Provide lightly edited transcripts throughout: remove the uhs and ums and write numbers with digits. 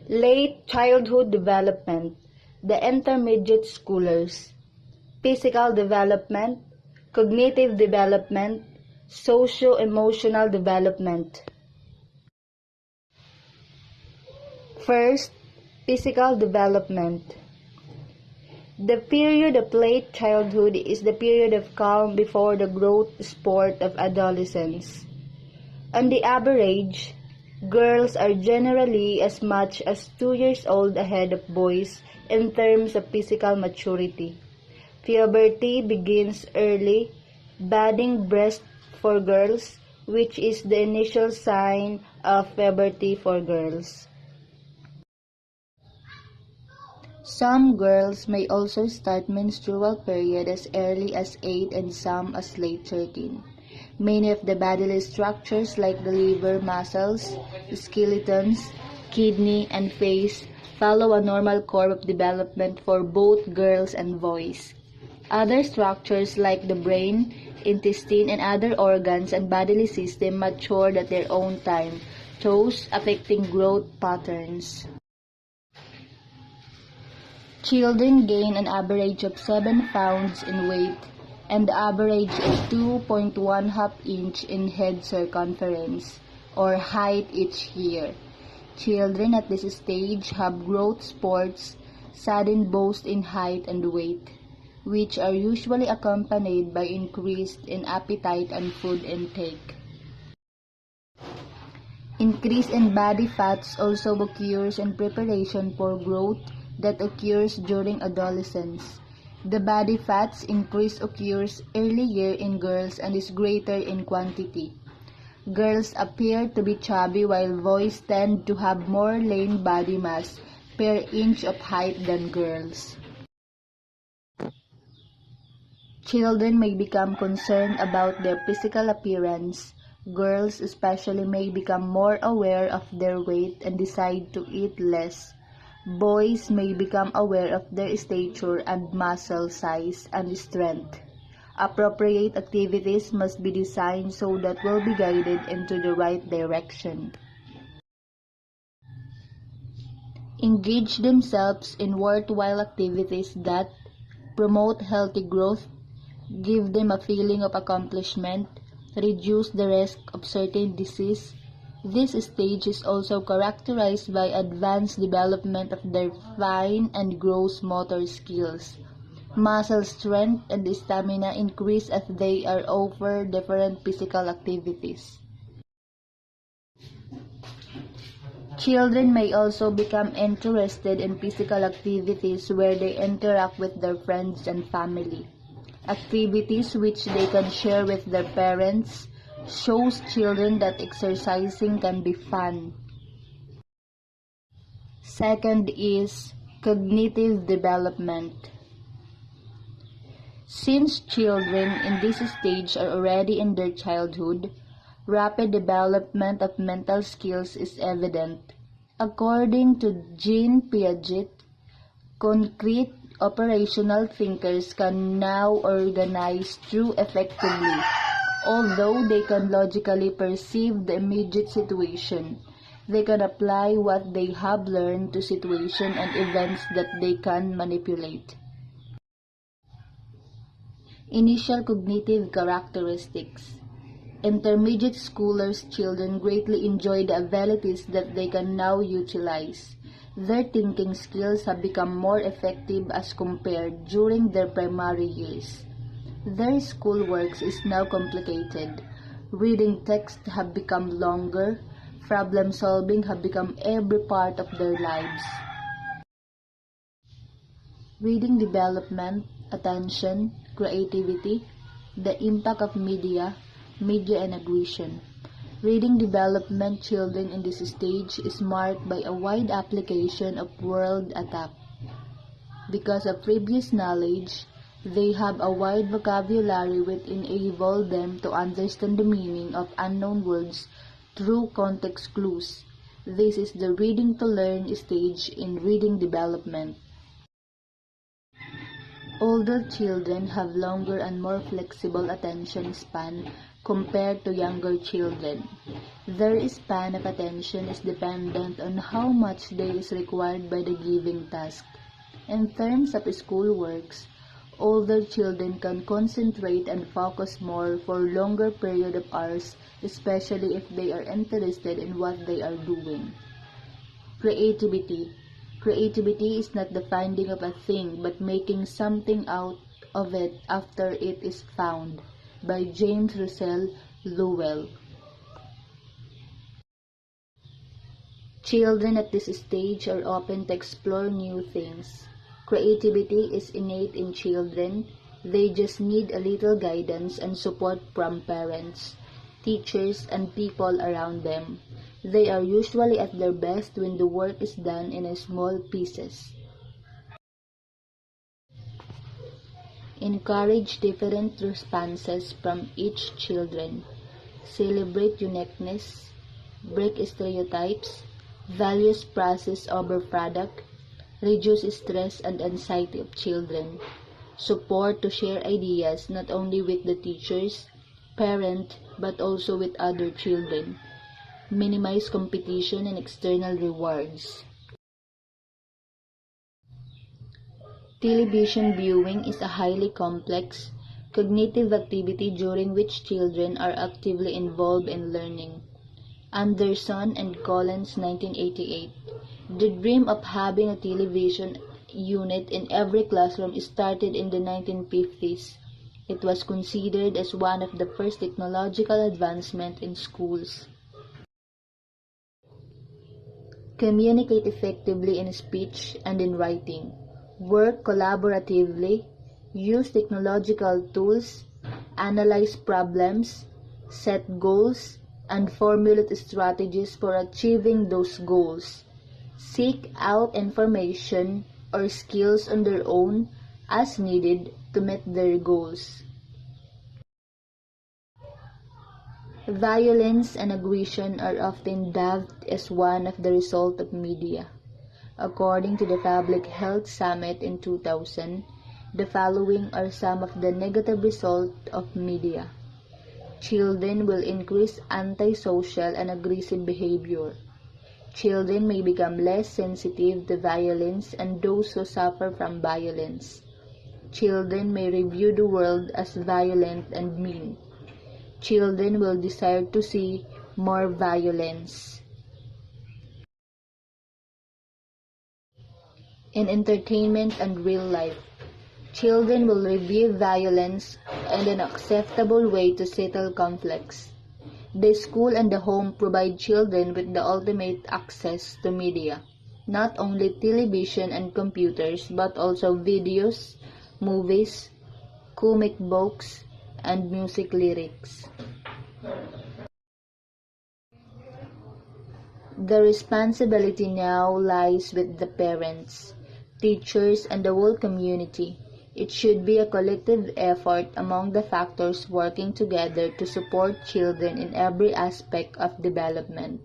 Late childhood development, the intermediate schoolers, physical development, cognitive development, socio-emotional development. First, physical development. The period of late childhood is the period of calm before the growth spurt of adolescence. On the average, girls are generally as much as 2 years old ahead of boys in terms of physical maturity. Puberty begins early, budding breast for girls, which is the initial sign of puberty for girls. Some girls may also start menstrual period as early as 8 and some as late 13. Many of the bodily structures like the liver, muscles, skeletons, kidney, and face follow a normal curve of development for both girls and boys. Other structures like the brain, intestine, and other organs and bodily system mature at their own time, thus affecting growth patterns. Children gain an average of 7 pounds in weight and the average of 2.1 inch in head circumference or height each year. Children at this stage have growth spurts, sudden boost in height and weight, which are usually accompanied by increase in appetite and food intake. Increase in body fats also occurs in preparation for growth that occurs during adolescence. The body fat's increase occurs earlier in girls and is greater in quantity. Girls appear to be chubby while boys tend to have more lean body mass per inch of height than girls. Children may become concerned about their physical appearance. Girls especially may become more aware of their weight and decide to eat less. Boys may become aware of their stature and muscle size and strength. Appropriate activities must be designed so that will be guided into the right direction. Engage themselves in worthwhile activities that promote healthy growth, give them a feeling of accomplishment, reduce the risk of certain disease. This stage is also characterized by advanced development of their fine and gross motor skills. Muscle strength and stamina increase as they are offered different physical activities. Children may also become interested in physical activities where they interact with their friends and family. Activities which they can share with their parents shows children that exercising can be fun. Second is cognitive development. Since children in this stage are already in their childhood, rapid development of mental skills is evident. According to Jean Piaget, concrete operational thinkers can now organize through effectively. Although they can logically perceive the immediate situation, they can apply what they have learned to situations and events that they can manipulate. Initial cognitive characteristics. Intermediate schoolers' children greatly enjoy the abilities that they can now utilize. Their thinking skills have become more effective as compared during their primary years. Their schoolwork is now complicated. Reading text have become longer. Problem solving have become every part of their lives. Reading development, attention, creativity, the impact of media and aggression. Reading development children in this stage is marked by a wide application of word attack. Because of previous knowledge, they have a wide vocabulary which enables them to understand the meaning of unknown words through context clues. This is the reading to learn stage in reading development. Older children have longer and more flexible attention span compared to younger children. Their span of attention is dependent on how much day is required by the given task. In terms of schoolworks, older children can concentrate and focus more for longer period of hours, especially if they are interested in what they are doing. Creativity. Creativity is not the finding of a thing, but making something out of it after it is found. By James Russell Lowell. Children at this stage are open to explore new things. Creativity is innate in children. They just need a little guidance and support from parents, teachers, and people around them. They are usually at their best when the work is done in small pieces. Encourage different responses from each children. Celebrate uniqueness. Break stereotypes. Values process over product. Reduce stress and anxiety of children. Support to share ideas not only with the teachers, parent, but also with other children. Minimize competition and external rewards. Television viewing is a highly complex, cognitive activity during which children are actively involved in learning. Anderson and Collins, 1988. The dream of having a television unit in every classroom started in the 1950s. It was considered as one of the first technological advancements in schools. Communicate effectively in speech and in writing. Work collaboratively. Use technological tools. Analyze problems. Set goals. And formulate strategies for achieving those goals. Seek out information or skills on their own as needed to meet their goals. Violence and aggression are often dubbed as one of the result of media. According to the Public Health Summit in 2000, the following are some of the negative results of media. Children will increase antisocial and aggressive behavior. Children may become less sensitive to violence and those who suffer from violence. Children may review the world as violent and mean. Children will desire to see more violence. In entertainment and real life, children will review violence and an acceptable way to settle conflicts. The school and the home provide children with the ultimate access to media, not only television and computers, but also videos, movies, comic books, and music lyrics. The responsibility now lies with the parents, teachers, and the whole community. It should be a collective effort among the factors working together to support children in every aspect of development.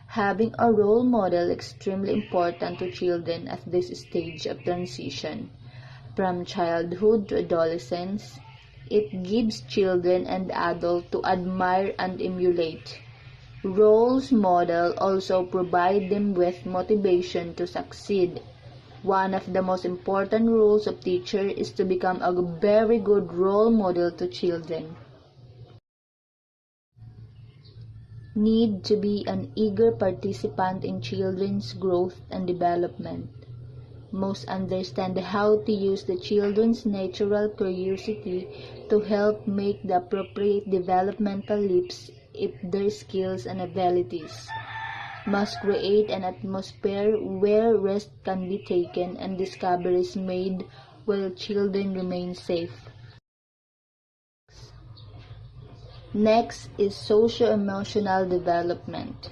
Having a role model is extremely important to children at this stage of transition. From childhood to adolescence, it gives children and adults to admire and emulate. Roles model also provide them with motivation to succeed. One of the most important roles of teacher is to become a very good role model to children. Need to be an eager participant in children's growth and development. Most understand how to use the children's natural curiosity to help make the appropriate developmental leaps in their skills and abilities. Must create an atmosphere where rest can be taken and discoveries made while children remain safe. Next is socio-emotional development.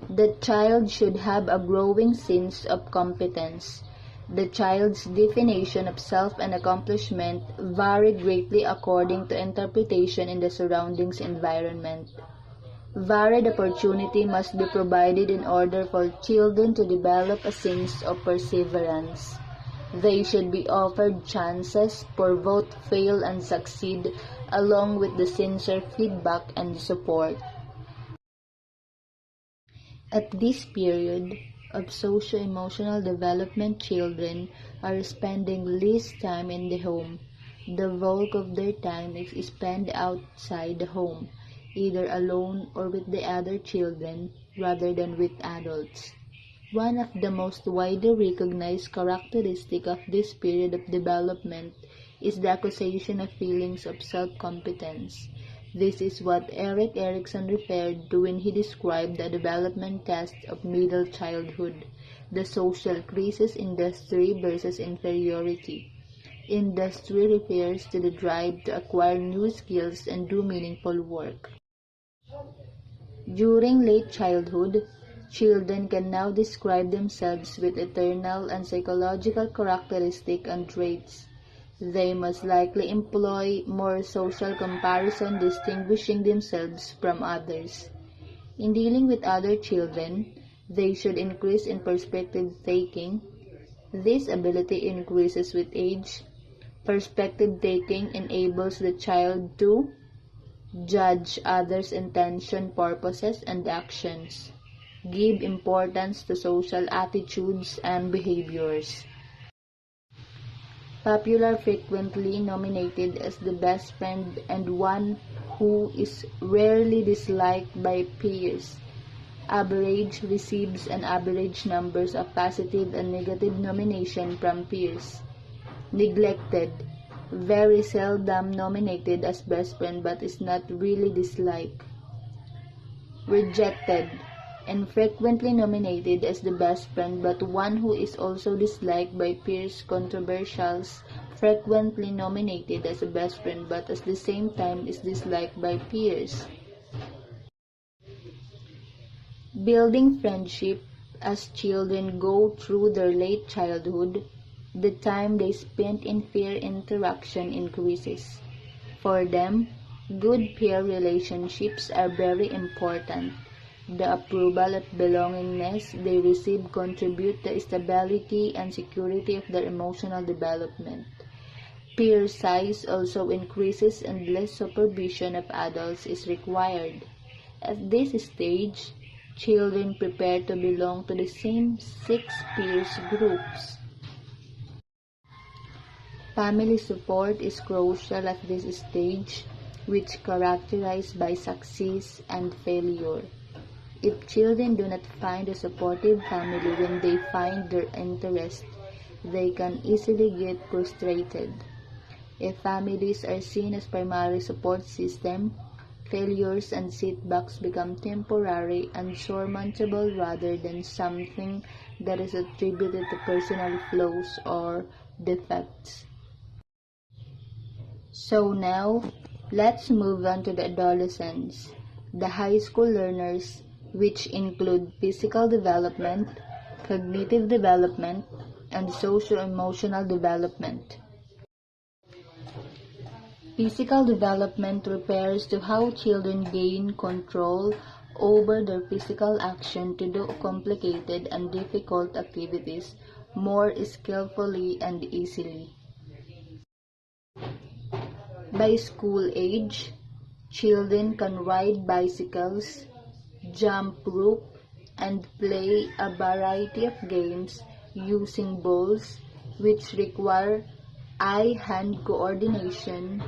The child should have a growing sense of competence. The child's definition of self and accomplishment vary greatly according to interpretation in the surroundings environment. Varied opportunity must be provided in order for children to develop a sense of perseverance. They should be offered chances for both fail and succeed along with the sensor feedback and support. At this period of socio-emotional development, children are spending less time in the home. The bulk of their time is spent outside the home, either alone or with the other children rather than with adults. One of the most widely recognized characteristics of this period of development is the acquisition of feelings of self-competence. This is what Erik Erikson referred to when he described the development test of middle childhood, the social crisis industry versus inferiority. Industry refers to the drive to acquire new skills and do meaningful work. During late childhood, children can now describe themselves with internal and psychological characteristics and traits. They must likely employ more social comparison, distinguishing themselves from others. In dealing with other children, they should increase in perspective taking. This ability increases with age. Perspective taking enables the child to judge others' intention, purposes, and actions. Give importance to social attitudes and behaviors. Popular, frequently nominated as the best friend and one who is rarely disliked by peers. Average receives an average numbers of positive and negative nomination from peers. Neglected, very seldom nominated as best friend but is not really disliked. Rejected, infrequently nominated as the best friend but one who is also disliked by peers. Controversials, frequently nominated as a best friend but at the same time is disliked by peers. Building friendship. As children go through their late childhood, the time they spend in peer interaction increases. For them, good peer relationships are very important. The approval and belongingness they receive contribute to stability and security of their emotional development. Peer size also increases and less supervision of adults is required. At this stage, children prepare to belong to the same 6 peers groups. Family support is crucial at this stage, which characterized by success and failure. If children do not find a supportive family when they find their interest, they can easily get frustrated. If families are seen as primary support system, failures and setbacks become temporary and surmountable rather than something that is attributed to personal flaws or defects. So now, let's move on to the adolescents, the high school learners, which include physical development, cognitive development, and socio-emotional development. Physical development refers to how children gain control over their physical action to do complicated and difficult activities more skillfully and easily. By school age, children can ride bicycles, jump rope, and play a variety of games using balls which require eye-hand coordination,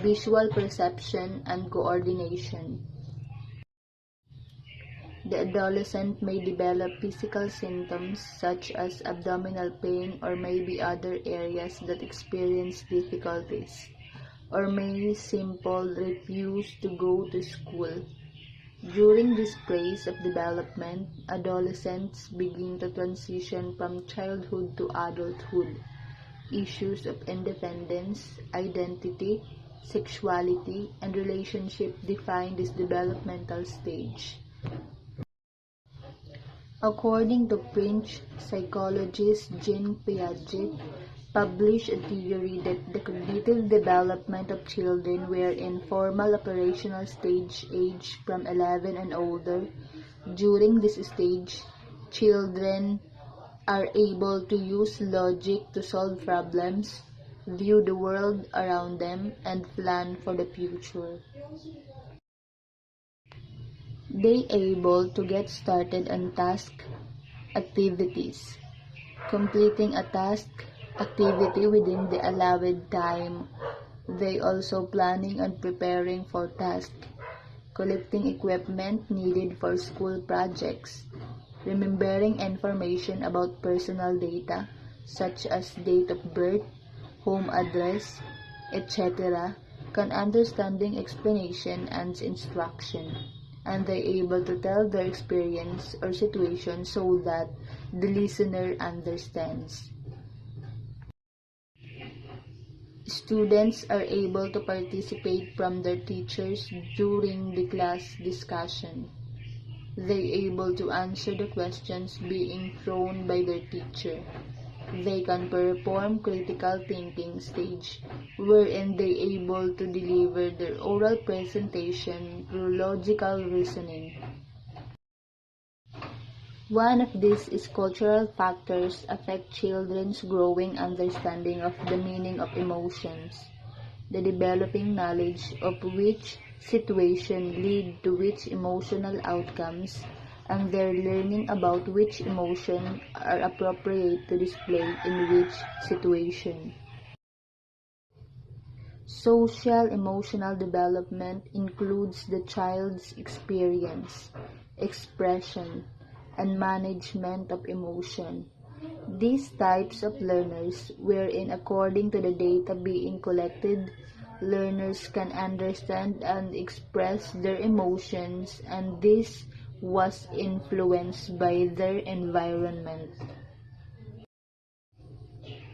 visual perception, and coordination. The adolescent may develop physical symptoms such as abdominal pain or maybe other areas that experience difficulties, or may simply refuse to go to school. During this phase of development, adolescents begin to transition from childhood to adulthood. Issues of independence, identity, sexuality, and relationship define this developmental stage. According to French psychologist Jean Piaget, published a theory that the cognitive development of children were in formal operational stage age from 11 and older. During this stage, children are able to use logic to solve problems, view the world around them, and plan for the future. They able to get started on task activities, completing a task activity within the allowed time. They also planning and preparing for task, collecting equipment needed for school projects, remembering information about personal data such as date of birth, home address, etc., can understanding explanation and instruction, and they able to tell their experience or situation so that the listener understands. Students are able to participate from their teachers during the class discussion. They able to answer the questions being thrown by their teacher. They can perform critical thinking stage, wherein they able to deliver their oral presentation through logical reasoning. One of these is cultural factors affect children's growing understanding of the meaning of emotions, the developing knowledge of which situation lead to which emotional outcomes, and their learning about which emotion are appropriate to display in which situation. Social emotional development includes the child's experience, expression, and management of emotion. These types of learners, wherein according to the data being collected, learners can understand and express their emotions, and this was influenced by their environment.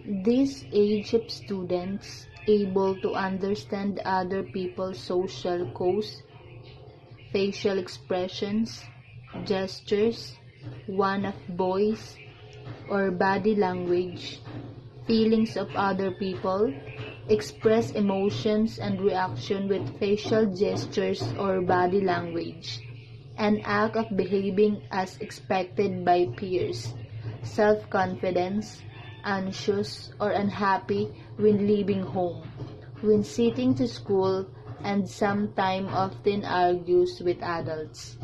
This age of students able to understand other people's social cues, facial expressions, gestures, one of voice or body language, feelings of other people, express emotions and reaction with facial gestures or body language, an act of behaving as expected by peers, self-confidence, anxious or unhappy when leaving home, when sitting to school, and sometimes often argues with adults.